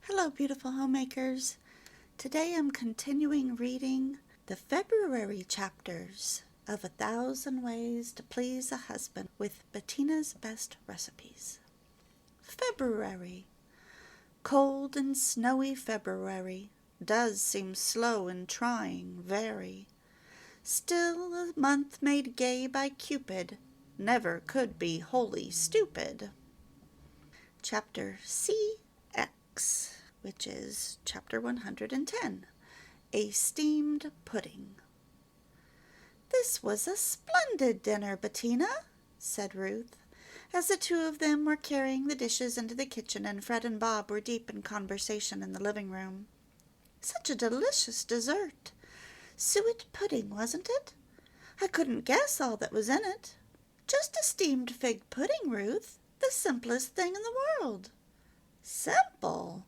Hello, beautiful homemakers. Today I'm continuing reading the February chapters of 1,000 Ways to Please a Husband with Bettina's Best Recipes. February. Cold and snowy February does seem slow and trying, very. Still, a month made gay by Cupid never could be wholly stupid. Chapter CX, which is Chapter 110, A Steamed Pudding. "This was a splendid dinner, Bettina," said Ruth, as the two of them were carrying the dishes into the kitchen and Fred and Bob were deep in conversation in the living room. "Such a delicious dessert. Suet pudding, wasn't it? I couldn't guess all that was in it. Just a steamed fig pudding, Ruth, the simplest thing in the world." "Simple?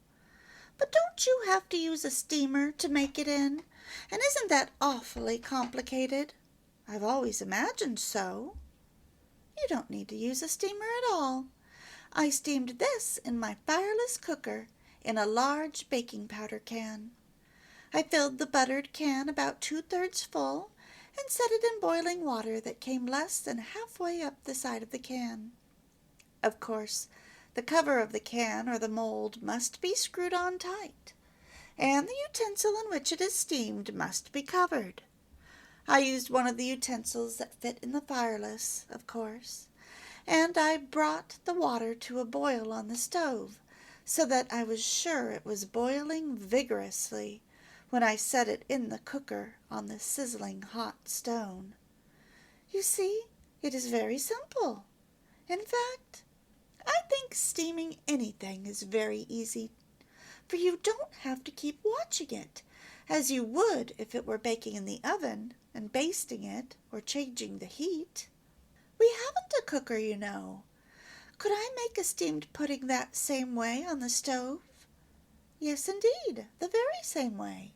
But don't you have to use a steamer to make it in? And isn't that awfully complicated? I've always imagined so." "You don't need to use a steamer at all. I steamed this in my fireless cooker in a large baking powder can. I filled the buttered can about 2/3 full and set it in boiling water that came less than halfway up the side of the can. Of course, the cover of the can or the mold must be screwed on tight, and the utensil in which it is steamed must be covered. I used one of the utensils that fit in the fireless, of course, and I brought the water to a boil on the stove, so that I was sure it was boiling vigorously when I set it in the cooker on the sizzling hot stone. You see, it is very simple. In fact, I think steaming anything is very easy, for you don't have to keep watching it, as you would if it were baking in the oven and basting it or changing the heat. We haven't a cooker, you know. Could I make a steamed pudding that same way on the stove? Yes, indeed, the very same way.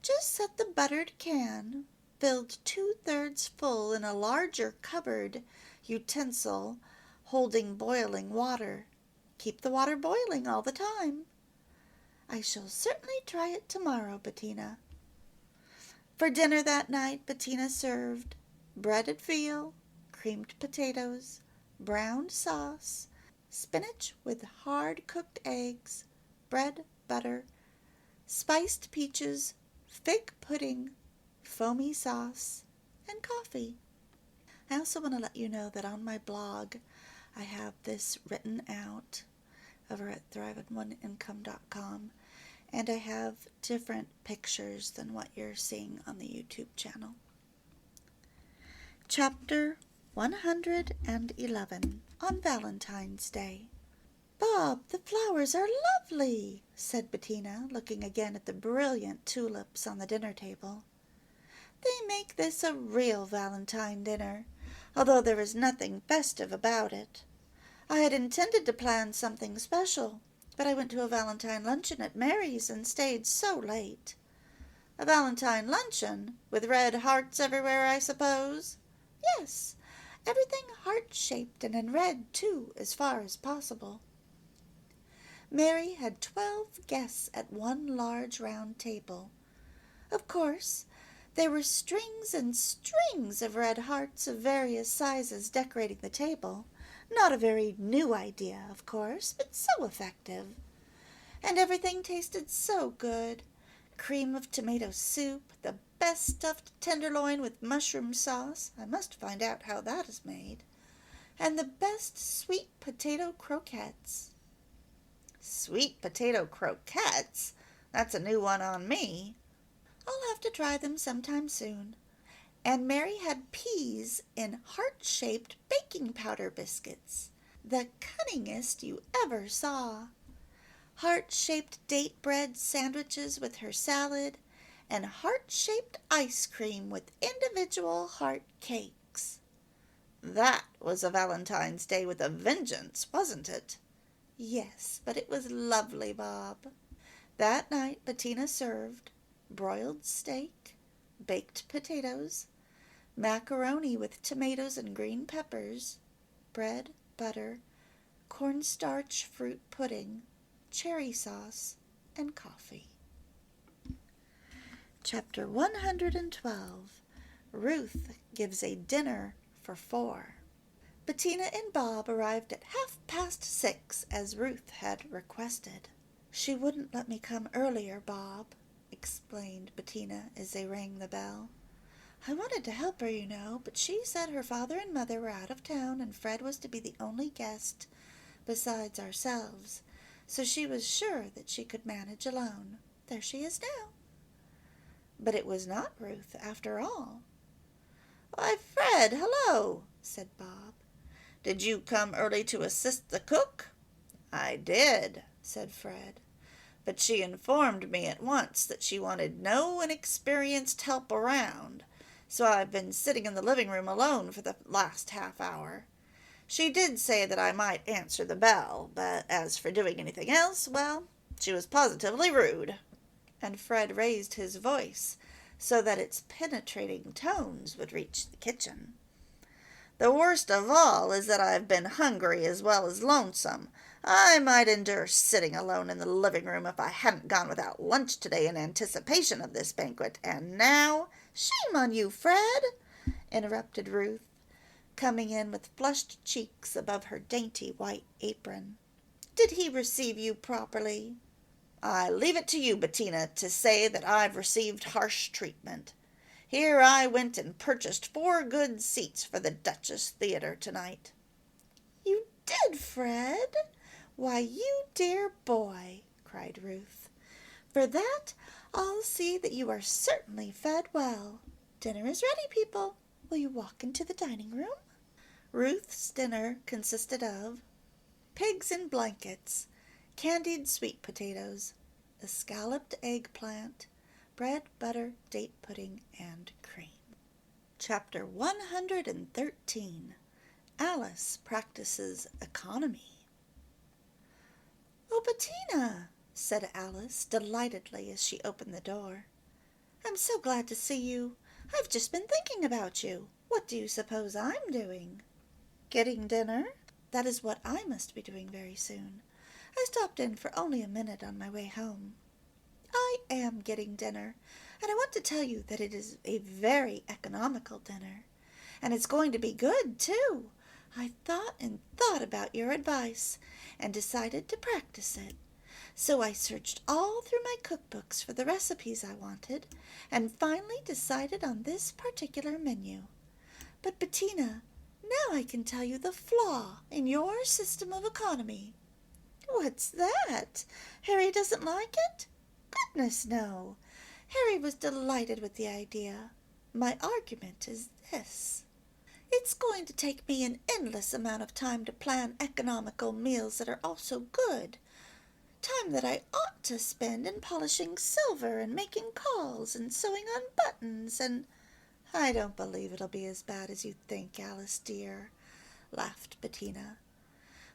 Just set the buttered can, filled 2/3 full in a larger covered utensil holding boiling water. Keep the water boiling all the time. I shall certainly try it tomorrow, Bettina." For dinner that night, Bettina served breaded veal, creamed potatoes, browned sauce, spinach with hard-cooked eggs, bread, butter, spiced peaches, fig pudding, foamy sauce, and coffee. I also want to let you know that on my blog I have this written out over at thriveoneincome.com, and I have different pictures than what you're seeing on the YouTube channel. Chapter 111, on Valentine's Day. "Bob, the flowers are lovely," said Bettina, looking again at the brilliant tulips on the dinner table. "They make this a real Valentine dinner, although there is nothing festive about it. I had intended to plan something special, but I went to a Valentine luncheon at Mary's and stayed so late." "A Valentine luncheon? With red hearts everywhere, I suppose?" "Yes, everything heart-shaped and in red, too, as far as possible. Mary had 12 guests at one large round table. Of course, there were strings and strings of red hearts of various sizes decorating the table. Not a very new idea, of course, but so effective. And everything tasted so good. Cream of tomato soup, the best stuffed tenderloin with mushroom sauce — I must find out how that is made — and the best sweet potato croquettes." "Sweet potato croquettes? That's a new one on me." "I'll have to try them sometime soon. And Mary had peas in heart-shaped baking powder biscuits, the cunningest you ever saw. Heart-shaped date bread sandwiches with her salad, and heart-shaped ice cream with individual heart cakes." "That was a Valentine's Day with a vengeance, wasn't it?" "Yes, but it was lovely, Bob." That night Bettina served broiled steak, baked potatoes, macaroni with tomatoes and green peppers, bread, butter, cornstarch fruit pudding, cherry sauce, and coffee. Chapter 112. Ruth gives a dinner for 4. Bettina and Bob arrived at 6:30, as Ruth had requested. "She wouldn't let me come earlier, Bob," explained Bettina as they rang the bell. "I wanted to help her, you know, but she said her father and mother were out of town and Fred was to be the only guest besides ourselves, so she was sure that she could manage alone. There she is now." But it was not Ruth, after all. "Why, Fred, hello," said Bob. "Did you come early to assist the cook?" "I did," said Fred, "but she informed me at once that she wanted no inexperienced help around, so I've been sitting in the living room alone for the last half hour. She did say that I might answer the bell, but as for doing anything else, well, she was positively rude." And Fred raised his voice so that its penetrating tones would reach the kitchen. "The worst of all is that I've been hungry as well as lonesome. I might endure sitting alone in the living room if I hadn't gone without lunch today in anticipation of this banquet, and now—" "Shame on you, Fred," interrupted Ruth, coming in with flushed cheeks above her dainty white apron. "Did he receive you properly?" "I leave it to you, Bettina, to say that I've received harsh treatment. Here I went and purchased 4 good seats for the Duchess Theater tonight." "You did, Fred? Why, you dear boy," cried Ruth. "For that, I'll see that you are certainly fed well. Dinner is ready, people. Will you walk into the dining room?" Ruth's dinner consisted of pigs in blankets, candied sweet potatoes, a scalloped eggplant, bread, butter, date pudding, and cream. Chapter 113. Alice Practices Economy. "Oh, Bettina," said Alice delightedly as she opened the door. "I'm so glad to see you. I've just been thinking about you. What do you suppose I'm doing?" "Getting dinner? That is what I must be doing very soon. I stopped in for only a minute on my way home." "I am getting dinner, and I want to tell you that it is a very economical dinner, and it's going to be good, too. I thought and thought about your advice and decided to practice it. So I searched all through my cookbooks for the recipes I wanted and finally decided on this particular menu. But Bettina, now I can tell you the flaw in your system of economy." "What's that? Harry doesn't like it?" "Goodness, no. Harry was delighted with the idea. My argument is this. It's going to take me an endless amount of time to plan economical meals that are also good. Time that I ought to spend in polishing silver and making calls and sewing on buttons and—" "I don't believe it'll be as bad as you think, Alice dear," laughed Bettina.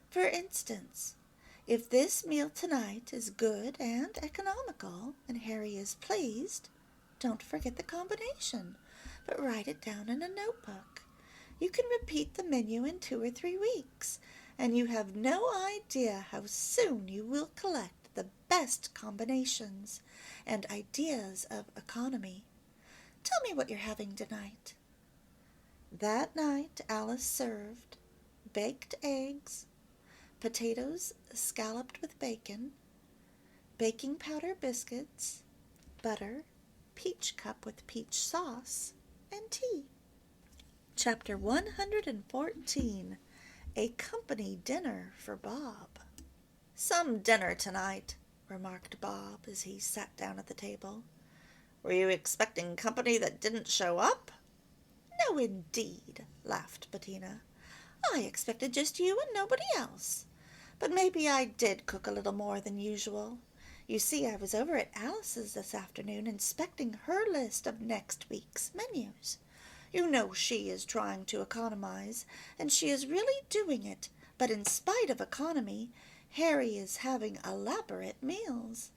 "For instance, if this meal tonight is good and economical, and Harry is pleased, don't forget the combination, but write it down in a notebook. You can repeat the menu in 2 or 3 weeks, and you have no idea how soon you will collect the best combinations and ideas of economy. Tell me what you're having tonight." That night Alice served baked eggs, potatoes scalloped with bacon, baking powder biscuits, butter, peach cup with peach sauce, and tea. Chapter 114. A company dinner for Bob. "Some dinner tonight," remarked Bob as he sat down at the table. "Were you expecting company that didn't show up?" "No, indeed," laughed Bettina. "I expected just you and nobody else. But maybe I did cook a little more than usual. You see, I was over at Alice's this afternoon inspecting her list of next week's menus. You know she is trying to economize, and she is really doing it, but in spite of economy, Harry is having elaborate meals.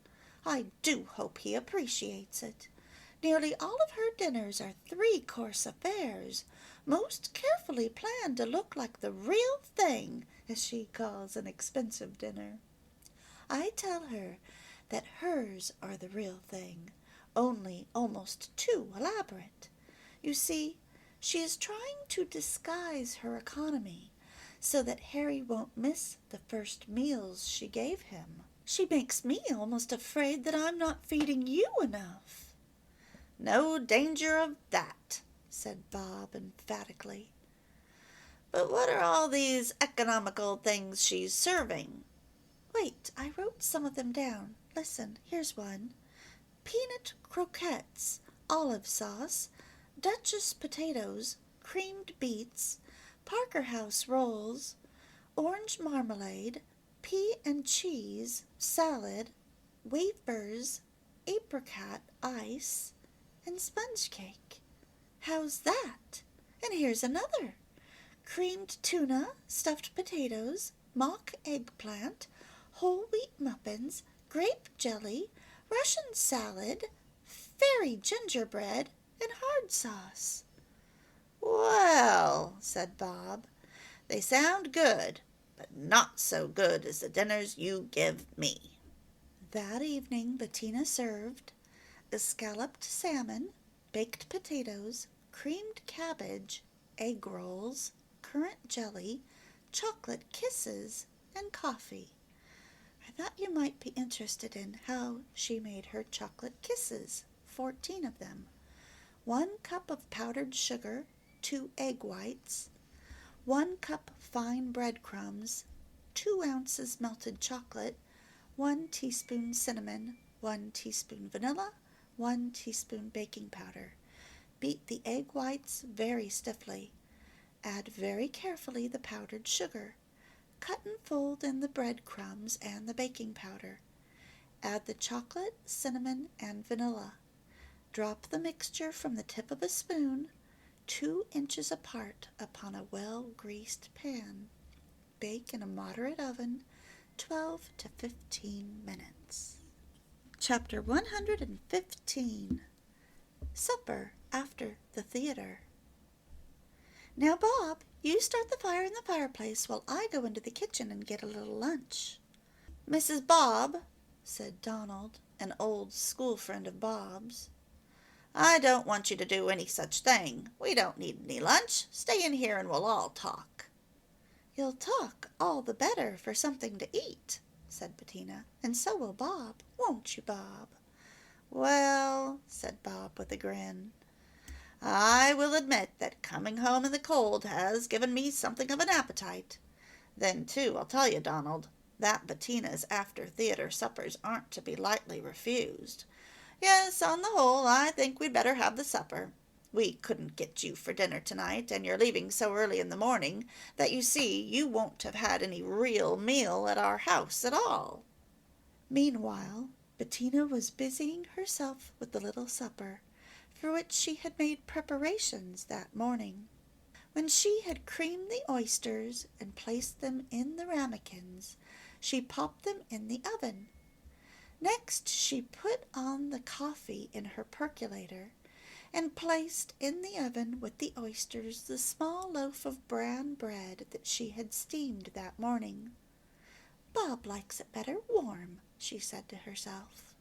I do hope he appreciates it. Nearly all of her dinners are 3-course affairs, most carefully planned to look like the real thing, as she calls an expensive dinner. I tell her that hers are the real thing, only almost too elaborate. You see, she is trying to disguise her economy so that Harry won't miss the first meals she gave him. She makes me almost afraid that I'm not feeding you enough. No danger of that, said Bob emphatically. But what are all these economical things she's serving? Wait, I wrote some of them down. Listen, here's one. Peanut croquettes, olive sauce, Duchess potatoes, creamed beets, Parker House rolls, orange marmalade, pea and cheese, salad, wafers, apricot ice, and sponge cake. How's that? And here's another. Creamed tuna, stuffed potatoes, mock eggplant, whole wheat muffins, grape jelly, Russian salad, fairy gingerbread, and hard sauce. Well, said Bob, they sound good, but not so good as the dinners you give me. That evening Bettina served escalloped salmon, baked potatoes, creamed cabbage, egg rolls, currant jelly, chocolate kisses, and coffee. I thought you might be interested in how she made her chocolate kisses, 14 of them. 1 cup of powdered sugar, 2 egg whites, 1 cup fine breadcrumbs, 2 ounces melted chocolate, 1 teaspoon cinnamon, 1 teaspoon vanilla, 1 teaspoon baking powder. Beat the egg whites very stiffly. Add very carefully the powdered sugar. Cut and fold in the breadcrumbs and the baking powder. Add the chocolate, cinnamon, and vanilla. Drop the mixture from the tip of a spoon 2 inches apart upon a well-greased pan. Bake in a moderate oven 12 to 15 minutes. Chapter 115. Supper after the theater. Now, Bob, you start the fire in the fireplace while I go into the kitchen and get a little lunch. Mrs. Bob, said Donald, an old school friend of Bob's, I don't want you to do any such thing. We don't need any lunch. Stay in here and we'll all talk. You'll talk all the better for something to eat, said Bettina, and so will Bob, won't you, Bob? Well, said Bob with a grin, I will admit that coming home in the cold has given me something of an appetite. Then, too, I'll tell you, Donald, that Bettina's after-theater suppers aren't to be lightly refused. Yes, on the whole, I think we'd better have the supper. We couldn't get you for dinner tonight, and you're leaving so early in the morning that you see you won't have had any real meal at our house at all. Meanwhile, Bettina was busying herself with the little supper, for which she had made preparations that morning. When she had creamed the oysters and placed them in the ramekins, she popped them in the oven. Next she put on the coffee in her percolator, and placed in the oven with the oysters the small loaf of brown bread that she had steamed that morning. Bob likes it better warm, she said to herself.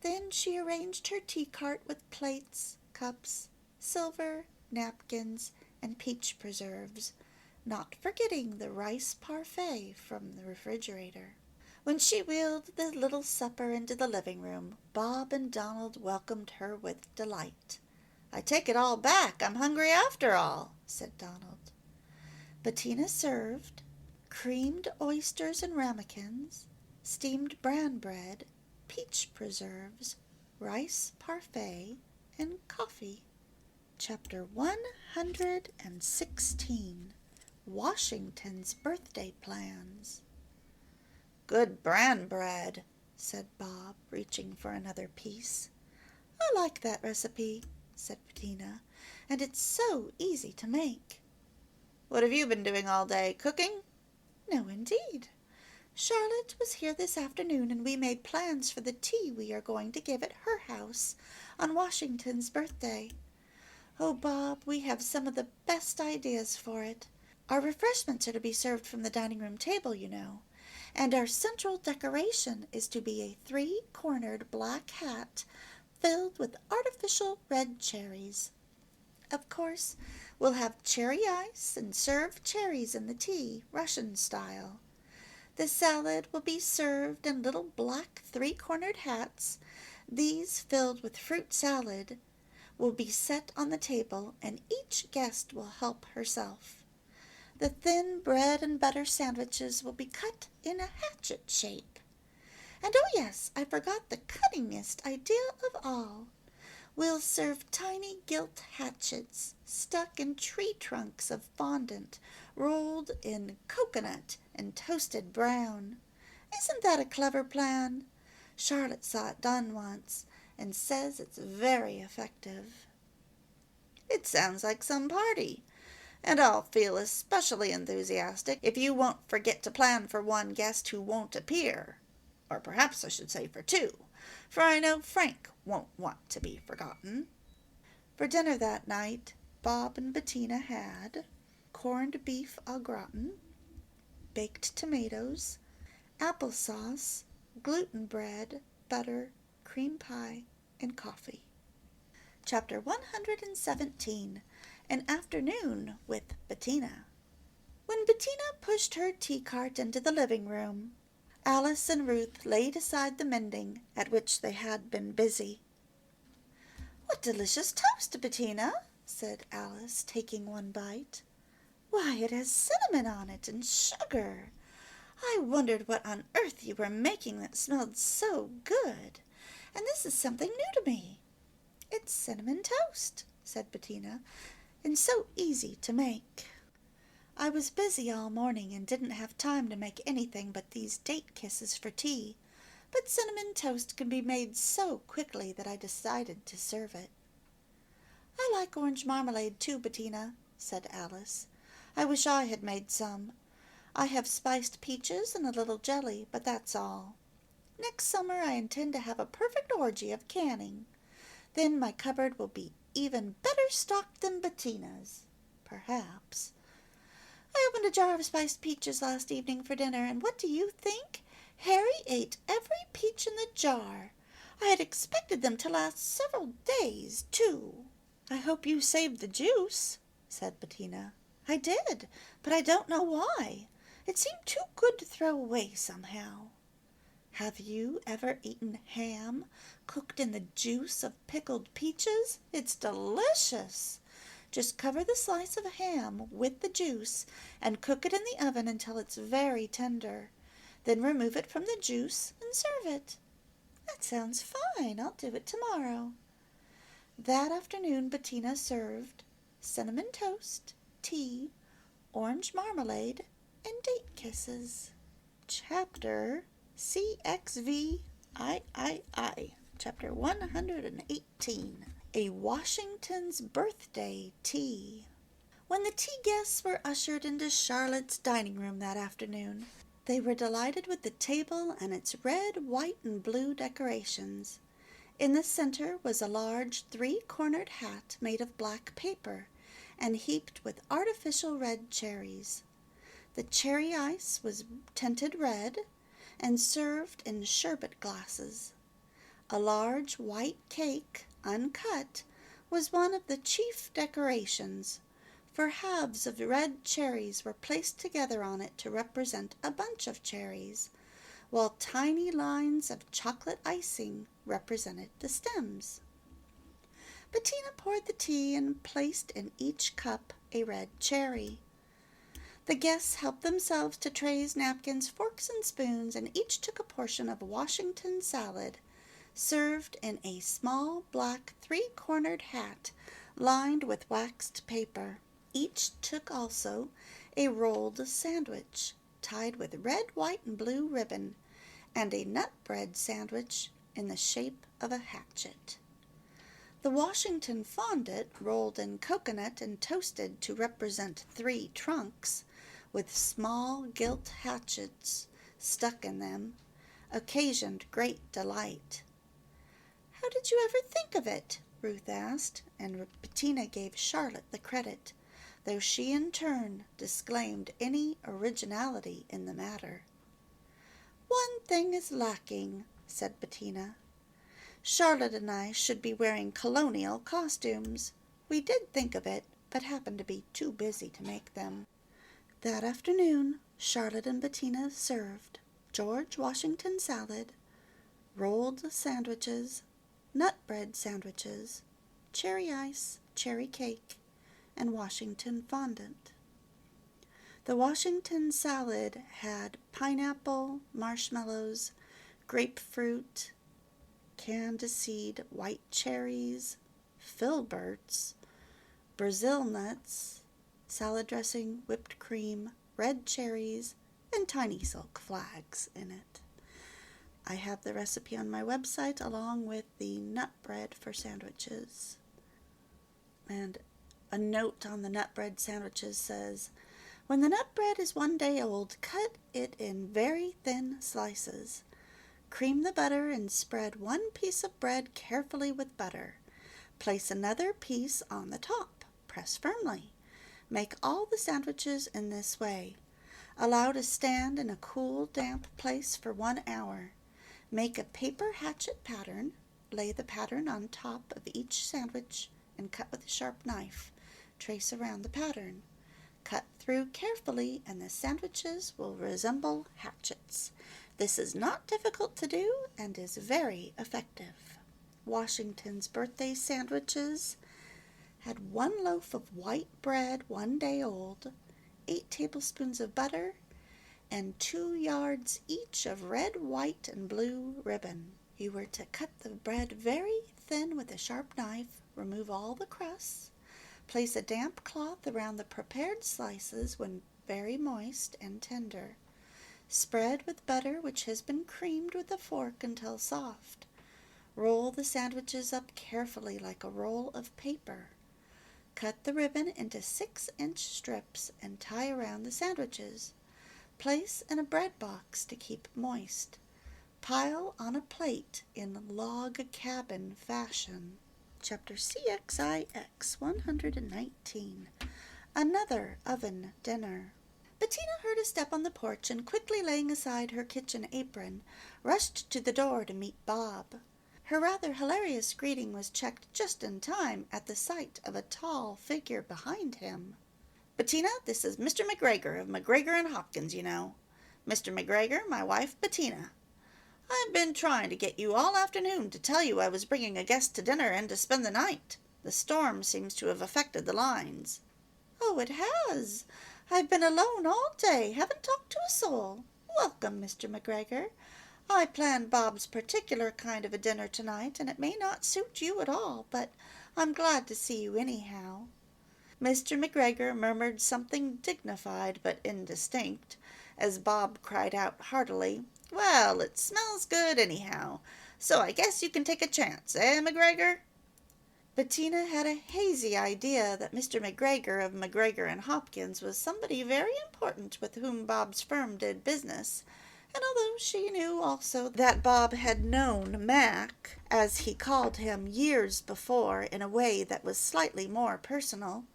Then she arranged her tea cart with plates, cups, silver, napkins, and peach preserves, not forgetting the rice parfait from the refrigerator. When she wheeled the little supper into the living room, Bob and Donald welcomed her with delight. I take it all back. I'm hungry after all, said Donald. Bettina served creamed oysters and ramekins, steamed brown bread, peach preserves, rice parfait, and coffee. Chapter 116. Washington's Birthday Plans. Good bran bread, said Bob, reaching for another piece. I like that recipe, said Bettina, and it's so easy to make. What have you been doing all day, cooking? No, indeed. Charlotte was here this afternoon, and we made plans for the tea we are going to give at her house on Washington's birthday. Oh, Bob, we have some of the best ideas for it. Our refreshments are to be served from the dining-room table, you know, and our central decoration is to be a three-cornered black hat filled with artificial red cherries. Of course, we'll have cherry ice and serve cherries in the tea, Russian style. The salad will be served in little black three-cornered hats. These, filled with fruit salad, will be set on the table, and each guest will help herself. The thin bread and butter sandwiches will be cut in a hatchet shape. And oh yes, I forgot the cunningest idea of all. We'll serve tiny gilt hatchets stuck in tree trunks of fondant, rolled in coconut and toasted brown. Isn't that a clever plan? Charlotte saw it done once and says it's very effective. It sounds like some party, and I'll feel especially enthusiastic if you won't forget to plan for one guest who won't appear. Or perhaps I should say for two, for I know Frank won't want to be forgotten. For dinner that night, Bob and Bettina had corned beef au gratin, baked tomatoes, applesauce, gluten bread, butter, cream pie, and coffee. Chapter 117, An Afternoon with Bettina. When Bettina pushed her tea cart into the living room, Alice and Ruth laid aside the mending at which they had been busy. "What delicious toast, Bettina," said Alice, taking one bite. "Why, it has cinnamon on it and sugar. I wondered what on earth you were making that smelled so good, and this is something new to me." "It's cinnamon toast," said Bettina, "and so easy to make. I was busy all morning and didn't have time to make anything but these date kisses for tea, but cinnamon toast can be made so quickly that I decided to serve it." "I like orange marmalade too, Bettina," said Alice. "I wish I had made some. I have spiced peaches and a little jelly, but that's all. Next summer I intend to have a perfect orgy of canning. Then my cupboard will be even better stocked than Bettina's, perhaps. I opened a jar of spiced peaches last evening for dinner, and what do you think? Harry ate every peach in the jar. I had expected them to last several days, too." "I hope you saved the juice," said Bettina. "I did, but I don't know why. It seemed too good to throw away somehow." "Have you ever eaten ham cooked in the juice of pickled peaches? It's delicious. Just cover the slice of ham with the juice and cook it in the oven until it's very tender. Then remove it from the juice and serve it." "That sounds fine. I'll do it tomorrow." That afternoon Bettina served cinnamon toast, tea, orange marmalade, and date kisses. Chapter CXVIII, Chapter 118, A Washington's Birthday Tea. When the tea guests were ushered into Charlotte's dining room that afternoon, they were delighted with the table and its red, white, and blue decorations. In the center was a large three-cornered hat made of black paper and heaped with artificial red cherries. The cherry ice was tinted red and served in sherbet glasses. A large white cake, uncut, was one of the chief decorations, for halves of red cherries were placed together on it to represent a bunch of cherries, while tiny lines of chocolate icing represented the stems. Bettina poured the tea and placed in each cup a red cherry. The guests helped themselves to trays, napkins, forks, and spoons, and each took a portion of Washington salad, served in a small black three-cornered hat lined with waxed paper. Each took also a rolled sandwich tied with red, white, and blue ribbon, and a nut bread sandwich in the shape of a hatchet. The Washington fondant, rolled in coconut and toasted to represent 3 trunks, with small gilt hatchets stuck in them, occasioned great delight. "How did you ever think of it?" Ruth asked, and Bettina gave Charlotte the credit, though she in turn disclaimed any originality in the matter. "One thing is lacking," said Bettina. "Charlotte and I should be wearing colonial costumes. We did think of it, but happened to be too busy to make them." That afternoon Charlotte and Bettina served George Washington salad, rolled sandwiches, nut bread sandwiches, cherry ice, cherry cake, and Washington fondant. The Washington salad had pineapple, marshmallows, grapefruit, canned seed white cherries, filberts, Brazil nuts, salad dressing, whipped cream, red cherries, and tiny silk flags in it. I have the recipe on my website along with the nut bread for sandwiches. And a note on the nut bread sandwiches says, "When the nut bread is 1 day old, cut it in very thin slices. Cream the butter and spread 1 piece of bread carefully with butter. Place another piece on the top. Press firmly. Make all the sandwiches in this way. Allow to stand in a cool, damp place for 1 hour. Make a paper hatchet pattern. Lay the pattern on top of each sandwich and cut with a sharp knife. Trace around the pattern. Cut through carefully and the sandwiches will resemble hatchets. This is not difficult to do and is very effective." Washington's birthday sandwiches had 1 loaf of white bread 1 day old, 8 tablespoons of butter, and 2 yards each of red, white, and blue ribbon. You were to cut the bread very thin with a sharp knife, remove all the crusts, place a damp cloth around the prepared slices when very moist and tender. Spread with butter which has been creamed with a fork until soft. Roll the sandwiches up carefully like a roll of paper. Cut the ribbon into 6-inch strips and tie around the sandwiches. Place in a bread box to keep moist. Pile on a plate in log cabin fashion. Chapter CXIX 119. Another oven dinner. Bettina heard a step on the porch and, quickly laying aside her kitchen apron, rushed to the door to meet Bob. Her rather hilarious greeting was checked just in time at the sight of a tall figure behind him. "Bettina, this is Mr. McGregor of McGregor and Hopkins, you know. Mr. McGregor, my wife Bettina. I've been trying to get you all afternoon to tell you I was bringing a guest to dinner and to spend the night. The storm seems to have affected the lines." "Oh, it has. I've been alone all day, haven't talked to a soul. Welcome, Mr. McGregor. I planned Bob's particular kind of a dinner tonight, and it may not suit you at all, but I'm glad to see you anyhow." Mr. McGregor murmured something dignified but indistinct, as Bob cried out heartily, "Well, it smells good anyhow, so I guess you can take a chance, eh, McGregor?" Bettina had a hazy idea that Mr. McGregor of McGregor and Hopkins was somebody very important with whom Bob's firm did business, and although she knew also that Bob had known Mac, as he called him, years before in a way that was slightly more personal,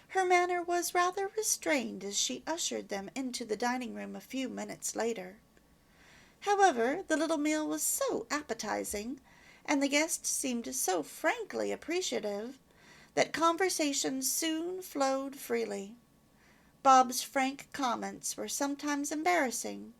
her manner was rather restrained as she ushered them into the dining room a few minutes later. However, the little meal was so appetizing, and the guests seemed so frankly appreciative, that conversation soon flowed freely. Bob's frank comments were sometimes embarrassing.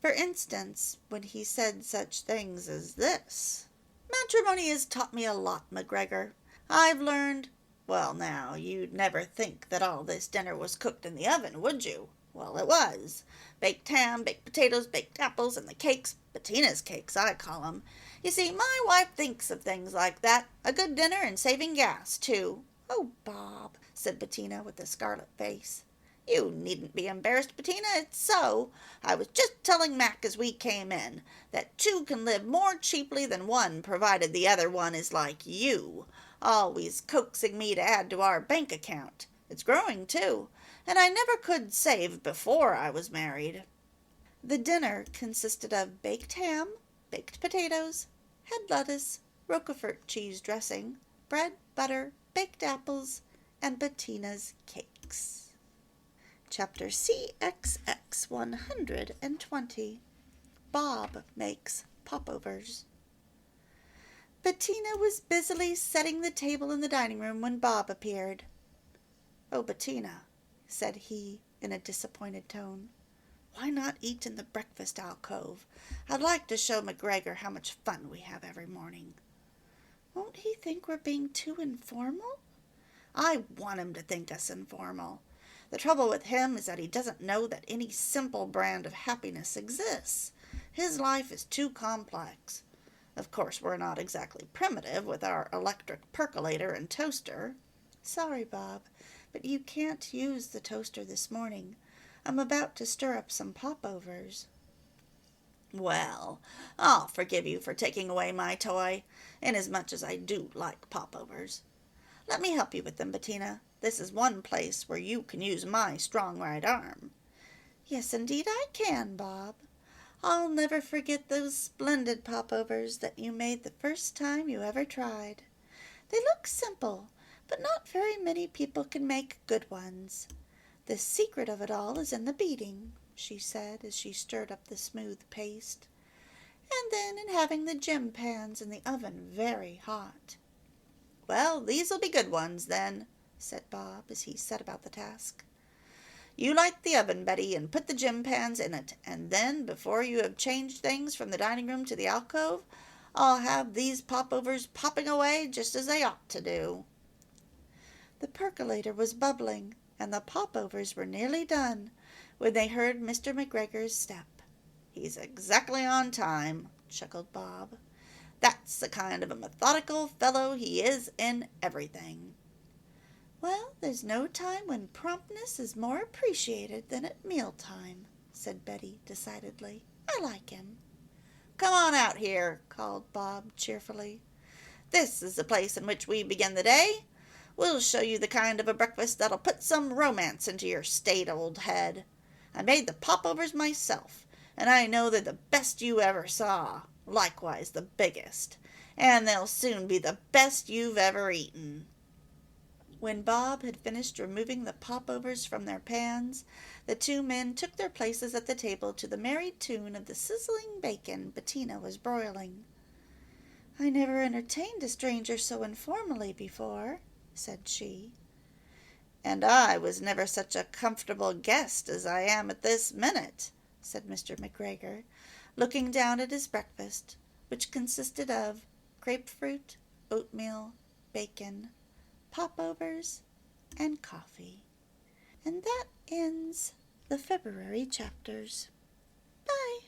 For instance, when he said such things as this: "Matrimony has taught me a lot, McGregor. I've learned— Well, now, you'd never think that all this dinner was cooked in the oven, would you? Well, it was. Baked ham, baked potatoes, baked apples, and the cakes, Bettina's cakes, I call 'em. You see, my wife thinks of things like that. A good dinner and saving gas, too." "Oh, Bob," said Bettina with a scarlet face. "You needn't be embarrassed, Bettina. It's so. I was just telling Mac as we came in that 2 can live more cheaply than 1, provided the other one is like you, always coaxing me to add to our bank account. It's growing, too, and I never could save before I was married." The dinner consisted of baked ham, baked potatoes, head lettuce, Roquefort cheese dressing, bread, butter, baked apples, and Bettina's cakes. Chapter CXX 120. Bob makes popovers. Bettina was busily setting the table in the dining room when Bob appeared. "Oh, Bettina," said he in a disappointed tone, "why not eat in the breakfast alcove? I'd like to show McGregor how much fun we have every morning." "Won't he think we're being too informal?" "I want him to think us informal. The trouble with him is that he doesn't know that any simple brand of happiness exists. His life is too complex. Of course, we're not exactly primitive with our electric percolator and toaster." "Sorry, Bob, but you can't use the toaster this morning. I'm about to stir up some popovers." "Well, I'll forgive you for taking away my toy, inasmuch as I do like popovers. Let me help you with them, Bettina. This is one place where you can use my strong right arm." "Yes, indeed I can, Bob. I'll never forget those splendid popovers that you made the first time you ever tried. They look simple, but not very many people can make good ones. The secret of it all is in the beating," she said as she stirred up the smooth paste, "and then in having the gem pans in the oven very hot." "Well, these'll be good ones, then," said Bob as he set about the task. "You light the oven, Betty, and put the gem pans in it, and then, before you have changed things from the dining room to the alcove, I'll have these popovers popping away just as they ought to do." The percolator was bubbling, and the popovers were nearly done, when they heard Mr. McGregor's step. "He's exactly on time," chuckled Bob. "That's the kind of a methodical fellow he is in everything." "Well, there's no time when promptness is more appreciated than at mealtime," said Betty decidedly. "I like him." "Come on out here," called Bob cheerfully. "This is the place in which we begin the day. We'll show you the kind of a breakfast that'll put some romance into your staid old head. I made the popovers myself, and I know they're the best you ever saw, likewise the biggest, and they'll soon be the best you've ever eaten." When Bob had finished removing the popovers from their pans, the two men took their places at the table to the merry tune of the sizzling bacon Bettina was broiling. "I never entertained a stranger so informally before," said she. "And I was never such a comfortable guest as I am at this minute," said Mr. McGregor, looking down at his breakfast, which consisted of grapefruit, oatmeal, bacon, popovers, and coffee. And that ends the February chapters. Bye.